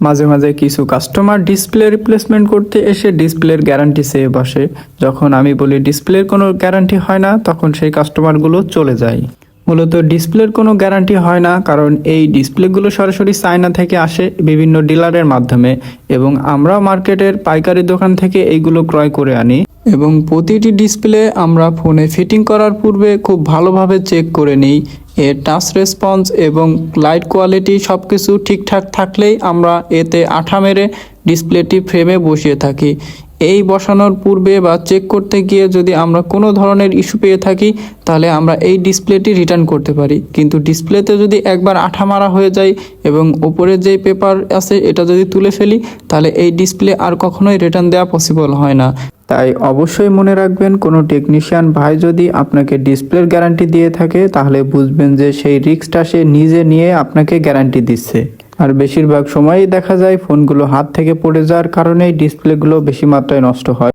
মাঝে মাঝে কিছু কাস্টমার ডিসপ্লে রিপ্লেসমেন্ট করতে এসে ডিসপ্লের গ্যারান্টি চেয়ে বসে। যখন আমি বলি ডিসপ্লের কোনো গ্যারান্টি হয় না, তখন সেই কাস্টমারগুলো চলে যায়। মূলত ডিসপ্লের কোনো গ্যারান্টি হয় না, কারণ এই ডিসপ্লেগুলো সরাসরি চায়না থেকে আসে বিভিন্ন ডিলারের মাধ্যমে, এবং আমরা মার্কেটের পাইকারি দোকান থেকে এইগুলো ক্রয় করে আনি। এবং প্রতিটি ডিসপ্লে আমরা ফোনে ফিটিং করার পূর্বে খুব ভালোভাবে চেক করে নিই। এর টাচ রেসপন্স এবং লাইট কোয়ালিটি সব কিছু ঠিকঠাক থাকলেই আমরা এতে আঠা মেরে ডিসপ্লেটি ফ্রেমে বসিয়ে থাকি। এই বসানোর পূর্বে বা চেক করতে গিয়ে যদি আমরা কোনো ধরনের ইস্যু পেয়ে থাকি, তাহলে আমরা এই ডিসপ্লেটি রিটার্ন করতে পারি। কিন্তু ডিসপ্লেতে যদি একবার আঠা মারা হয়ে যায় এবং উপরে যে পেপার আছে এটা যদি তুলে ফেলি, তাহলে এই ডিসপ্লে আর কখনোই রিটার্ন দেওয়া পসিবল হয় না। তাই অবশ্যই মনে রাখবেন, কোনো টেকনিশিয়ান ভাই যদি আপনাকে ডিসপ্লের গ্যারান্টি দিয়ে থাকে, তাহলে বুঝবেন যে সেই রিস্কটা সে নিজে নিয়ে আপনাকে গ্যারান্টি দিচ্ছে। আর বেশিরভাগ সময়ই দেখা যায় ফোনগুলো হাত থেকে পড়ে যাওয়ার কারণেই ডিসপ্লেগুলো বেশি মাত্রায় নষ্ট হয়।